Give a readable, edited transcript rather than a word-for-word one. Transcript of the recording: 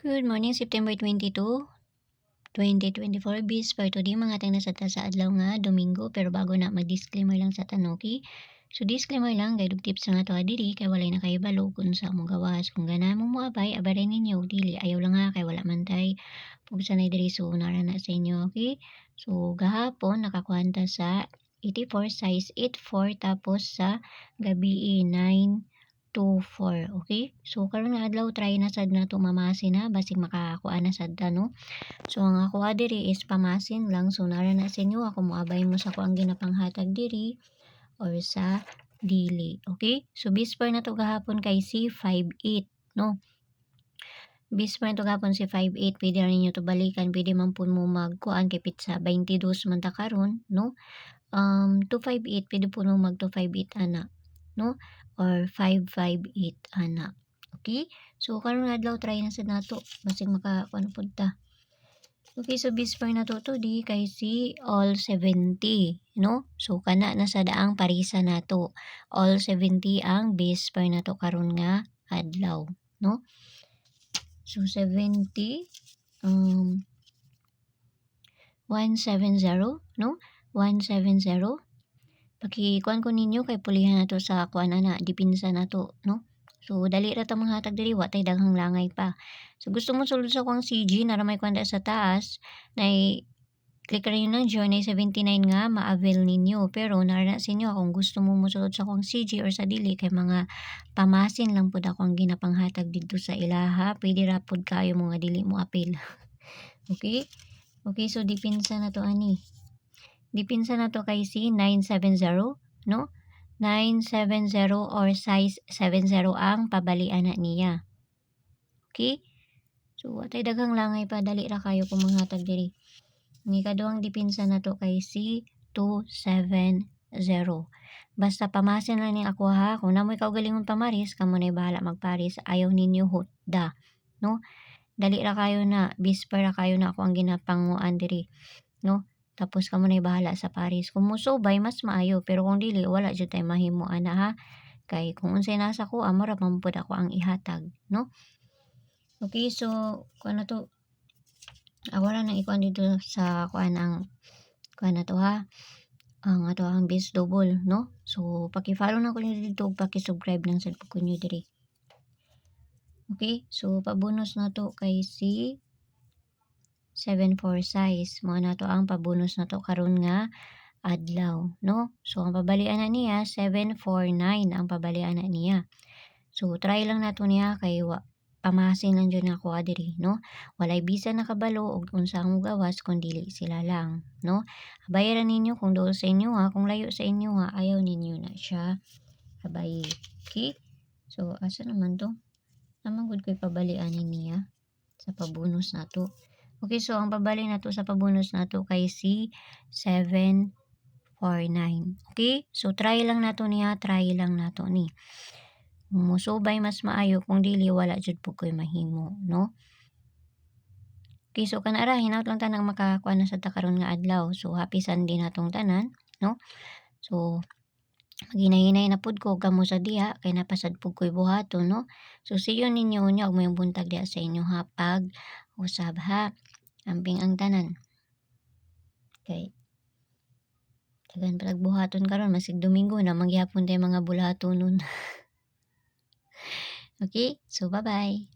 Good morning, September 22, 2024. Bis for today, mga tang nasa sa adlaw nga, Domingo. Pero bago na, mag-disclaimer lang sa tanuki. So, disclaimer lang, guide tips nga to diri kay walay na kayo balo kung sa mong gawas. Kung gana mo abay, abarin ninyo, dili. Ayaw lang nga, kay wala man tay. Kung sanay diri, so, narana sa inyo, okay? So, gahapon, nakakuhanta sa 84, size 84, tapos sa gabi 924, okay? So karon nga adlaw try na sad na to mamasin na basig makakuha na sad ta no. So ang ako diri is pamasin lang, so nara na sa inyo ako moabay mo sa ko ang ginapanghatag diri or sa dili, okay? So bisper na to gahapon kay si 58 no. Bisper na to gahapon si 58, pwede ra ninyo to balikan, pwede man pud mo magkuan kay pizza 22 man ta karon no. 258 pwede po mo mag 258 ana no, or 558 ana. Okay, so karon nga adlaw try na sad nato basig makakuan pud ta. Okay, so bisper na to di kay si all 70 no, so kana na sa daang parisa nato all 70 ang bisper na to karon nga adlaw no. So 70 170 no, 170 pakikuan ko ninyo kay pulihan nato sa kuan ana dipinsa nato no. So dali ra ta manghatag diri wa tay daghang langay pa. So gusto mo sulod sa kuang CG na may kuan sa taas nay click ra yun ng journey 79 nga ma-avail ninyo, pero nara sa inyo kung gusto mo mosulod sa kuang CG or sa dili kay mga pamasin lang pud ako ang ginapanghatag didto sa ilaha, pwede ra pud kayo mo nga dili mo apil. Okay, okay, so dipinsa na to ani. Dipinsa na to kay si 970 no, 970 or size 70 ang pabalian na niya. Okay, so watay daghang langay pa, dali ra kayo kung manghatag diri. Ang ikaduhang dipinsa na to kay si 270. Basta pamasin lang ni ako ha, kung namoy kaugalingon pamaris kamo na bahala magparis, ayaw ninyo hutda no. Dali ra kayo na, bisper ra kayo na ako ang ginapanguan diri no. Tapos kamo na bahala sa paris. Kung musubay mas maayo, pero kung dili wala jud tay mahimo ana ha. Kay kung unsay nasa ko amo ra man pud ako ang ihatag no. Okay, so kuan na to. Wala nang ikuan dito sa kuan ang kuan na to ha. Ang ato ang bis double no. So paki-follow na ko niyo dito ug paki-subscribe lang sad ko niyo diri. Okay, so pabonus na to kay si 74 size mo na to ang pabonus na to karon nga adlaw no. So ang pabalian na niya 749 ang pabalian na niya. So try lang nato niya kay pamasin lang jud ako diri no. Walay bisan nakabalo og unsa ang gawas kun dili sila lang no. Bayaran ninyo kung dool sa inyo ha, kung layo sa inyo ha, ayaw ninyo na siya abay. Okay, so asa naman to naman gud ko'y pabalian niya sa pabonus nato. Okay, so ang pabali nato sa pabonus nato kay si 749. Okay, so try lang nato niya, try lang nato ni. Musubay mas maayo, kung dili wala jud po ko'y mahimo no. Okay, so kanara hinaut lang tanang makakuha na sa takaron nga adlaw. So happy Sunday natong tanan no. So maghinay-hinay na pud ko kamo sa diha kay napasad pud ko'y buhaton no. So see you ninyo unya og mayong buntag diha sa inyo ha pag usab ha. Amping ang tanan. Okay. Daghan pa buhaton karon masig Domingo na mangyapon tay mga bulatonon. Okay, so bye-bye.